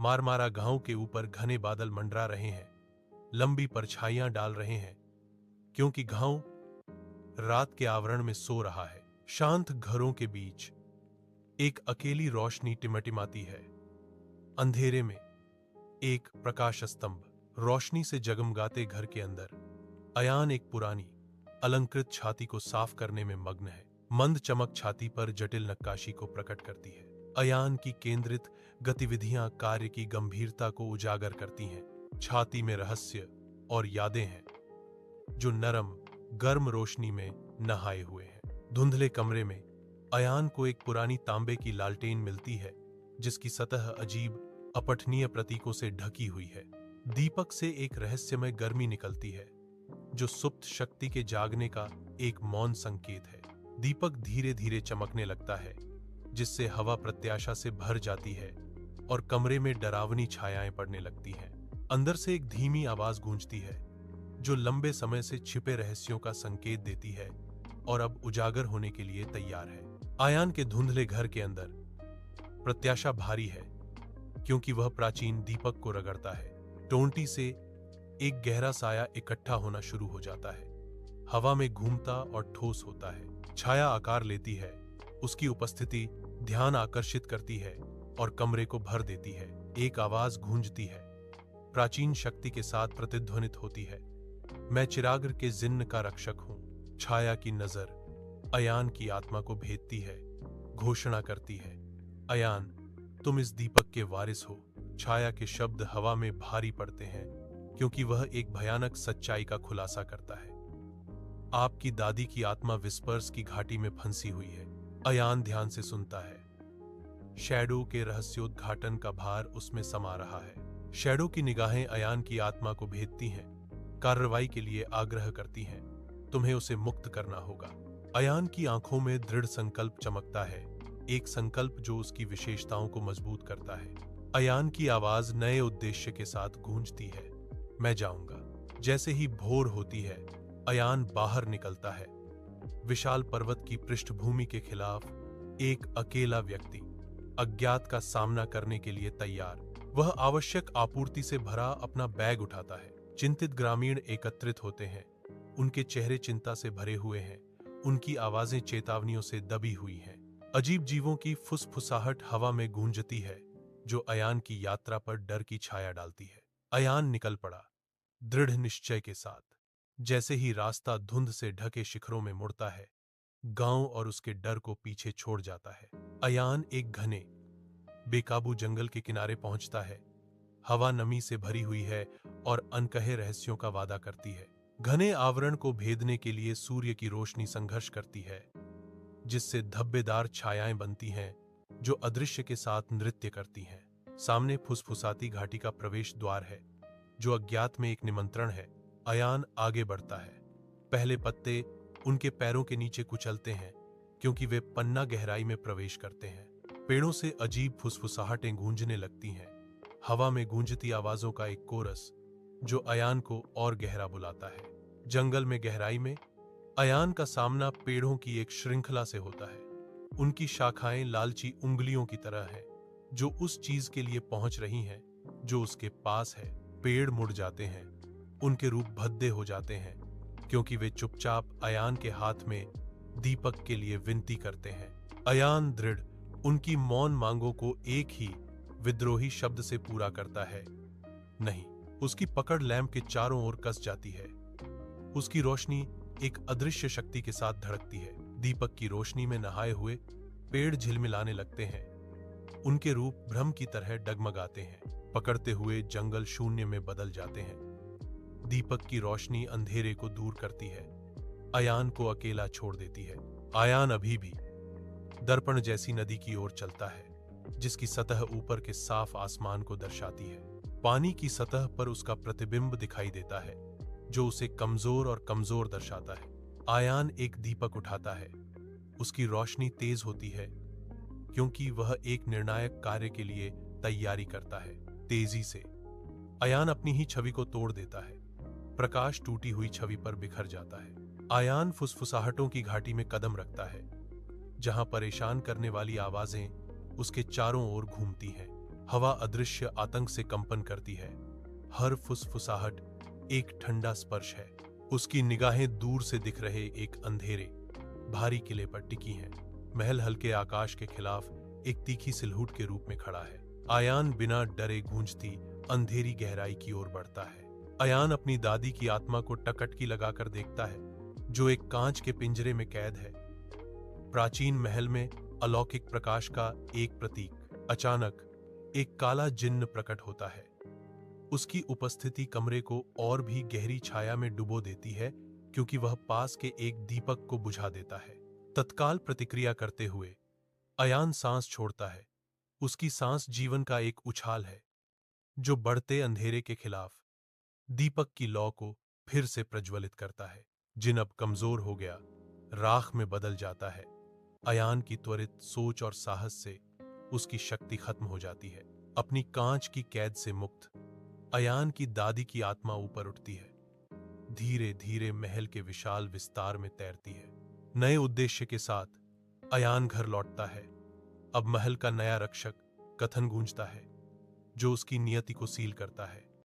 Marmara गांव के ऊपर घने बादल मंडरा रहे हैं, लंबी परछाइयां डाल रहे हैं, क्योंकि गांव रात के आवरण में सो रहा है। शांत घरों के बीच एक अकेली रोशनी टिमटिमाती है। अंधेरे में एक प्रकाश स्तंभ रोशनी से जगमगाते घर के अंदर अयान एक पुरानी अलंकृत छाती को साफ करने में मग्न है। मंद चमक छाती पर जटिल नक्काशी को प्रकट करती है। अयान की केंद्रित गतिविधियां कार्य की गंभीरता को उजागर करती हैं। छाती में रहस्य और यादें हैं जो नरम गर्म रोशनी में नहाए हुए हैं। धुंधले कमरे में अयान को एक पुरानी तांबे की लालटेन मिलती है जिसकी सतह अजीब अपठनीय प्रतीकों से ढकी हुई है। दीपक से एक रहस्यमय गर्मी निकलती है जो सुप्त शक्ति के जागने का एक मौन संकेत है। दीपक धीरे धीरे चमकने लगता है जिससे हवा प्रत्याशा से भर जाती है और कमरे में डरावनी छायाएं पड़ने लगती हैं। अंदर से एक धीमी आवाज गूंजती है जो लंबे समय से छिपे रहस्यों का संकेत देती है और अब उजागर होने के लिए तैयार है। अयान के धुंधले घर के अंदर प्रत्याशा भारी है क्योंकि वह प्राचीन दीपक को रगड़ता है। टोंटी से एक गहरा साया इकट्ठा होना शुरू हो जाता है। हवा में घूमता और ठोस होता है। छाया आकार लेती है। उसकी उपस्थिति ध्यान आकर्षित करती है और कमरे को भर देती है। एक आवाज गूंजती है, प्राचीन शक्ति के साथ प्रतिध्वनित होती है। मैं चिराग के जिन्न का रक्षक हूं। छाया की नजर अयान की आत्मा को भेदती है, घोषणा करती है, अयान तुम इस दीपक के वारिस हो। छाया के शब्द हवा में भारी पड़ते हैं क्योंकि वह एक भयानक सच्चाई का खुलासा करता है। आपकी दादी की आत्मा विस्पर्स की घाटी में फंसी हुई है। अयान ध्यान से सुनता है। शैडो के रहस्योद्घाटन का भार उसमें समा रहा है। शैडो की निगाहें अयान की आत्मा को भेदती हैं, कार्रवाई के लिए आग्रह करती हैं। तुम्हें उसे मुक्त करना होगा। अयान की आंखों में दृढ़ संकल्प चमकता है, एक संकल्प जो उसकी विशेषताओं को मजबूत करता है। अयान की आवाज नए उद्देश्य के साथ गूंजती है, मैं जाऊंगा। जैसे ही भोर होती है अयान बाहर निकलता है। विशाल पर्वत की पृष्ठभूमि के खिलाफ एक अकेला व्यक्ति अज्ञात का सामना करने के लिए तैयार। वह आवश्यक आपूर्ति से भरा अपना बैग उठाता है। चिंतित ग्रामीण एकत्रित होते हैं। उनके चेहरे चिंता से भरे हुए हैं। उनकी आवाजें चेतावनियों से दबी हुई हैं। अजीब जीवों की फुसफुसाहट हवा में गूंजती है जो अयान की यात्रा पर डर की छाया डालती है। अयान निकल पड़ा, दृढ़ निश्चय के साथ। जैसे ही रास्ता धुंध से ढके शिखरों में मुड़ता है, गांव और उसके डर को पीछे छोड़ जाता है। अयान एक घने बेकाबू जंगल के किनारे पहुंचता है। हवा नमी से भरी हुई है और अनकहे रहस्यों का वादा करती है। घने आवरण को भेदने के लिए सूर्य की रोशनी संघर्ष करती है जिससे धब्बेदार छायाएं बनती हैं जो अदृश्य के साथ नृत्य करती हैं। सामने फुसफुसाती घाटी का प्रवेश द्वार है जो अज्ञात में एक निमंत्रण है। अयान आगे बढ़ता है। पहले पत्ते उनके पैरों के नीचे कुचलते हैं क्योंकि वे पन्ना गहराई में प्रवेश करते हैं। पेड़ों से अजीब फुसफुसाहटें गूंजने लगती हैं। हवा में गूंजती आवाजों का एक कोरस जो अयान को और गहरा बुलाता है। जंगल में गहराई में अयान का सामना पेड़ों की एक श्रृंखला से होता है। उनकी शाखाएं लालची उंगलियों की तरह हैं जो उस चीज के लिए पहुंच रही हैं जो उसके पास है। पेड़ मुड़ जाते हैं, उनके रूप भद्दे हो जाते हैं क्योंकि वे चुपचाप अयान के हाथ में दीपक के लिए विनती करते हैं। अयान दृढ़ उनकी मौन मांगों को एक ही विद्रोही शब्द से पूरा करता है, नहीं। उसकी पकड़ लैंप के चारों ओर कस जाती है। उसकी रोशनी एक अदृश्य शक्ति के साथ धड़कती है। दीपक की रोशनी में नहाए हुए पेड़ झिलमिलाने लगते हैं। उनके रूप भ्रम की तरह डगमगाते हैं। पकड़ते हुए जंगल शून्य में बदल जाते हैं। दीपक की रोशनी अंधेरे को दूर करती है, अयान को अकेला छोड़ देती है। अयान अभी भी दर्पण जैसी नदी की ओर चलता है जिसकी सतह ऊपर के साफ आसमान को दर्शाती है। पानी की सतह पर उसका प्रतिबिंब दिखाई देता है जो उसे कमजोर और कमजोर दर्शाता है। अयान एक दीपक उठाता है। उसकी रोशनी तेज होती है क्योंकि वह एक निर्णायक कार्य के लिए तैयारी करता है। तेजी से अयान अपनी ही छवि को तोड़ देता है। प्रकाश टूटी हुई छवि पर बिखर जाता है। अयान फुसफुसाहटों की घाटी में कदम रखता है जहां परेशान करने वाली आवाजें उसके चारों ओर घूमती हैं। हवा अदृश्य आतंक से कंपन करती है। हर फुसफुसाहट एक ठंडा स्पर्श है। उसकी निगाहें दूर से दिख रहे एक अंधेरे भारी किले पर टिकी हैं। महल हल्के आकाश के खिलाफ एक तीखी सिलहूट के रूप में खड़ा है। आयान बिना डरे गूंजती अंधेरी गहराई की ओर बढ़ता है। आयान अपनी दादी की आत्मा को टकटकी लगाकर देखता है, जो एक कांच के पिंजरे में कैद है। प्राचीन महल में अलौकिक प्रकाश का एक प्रतीक। अचानक एक काला जिन्न प्रकट होता है। उसकी उपस्थिति कमरे को और भी गहरी छाया में डुबो देती है, क्योंकि वह पास के एक दीपक को बुझा देता है। तत्काल प्रतिक्रिया करते हुए अयान सांस छोड़ता है। उसकी सांस जीवन का एक उछाल है, जो बढ़ते अंधेरे के खिलाफ दीपक की लौ को फिर से प्रज्वलित करता है। जिन अब कमजोर हो गया, राख में बदल जाता है। अयान की त्वरित सोच और साहस से उसकी शक्ति खत्म हो जाती है। अपनी कांच की कैद से मुक्त अयान की दादी की आत्मा ऊपर उठती है। धीरे धीरे महल के विशाल विस्तार में तैरती है। नए उद्देश्य के साथ अयान घर लौटता है। अब महल का नया रक्षक कथन गूंजता है, जो उसकी नियति को सील करता है।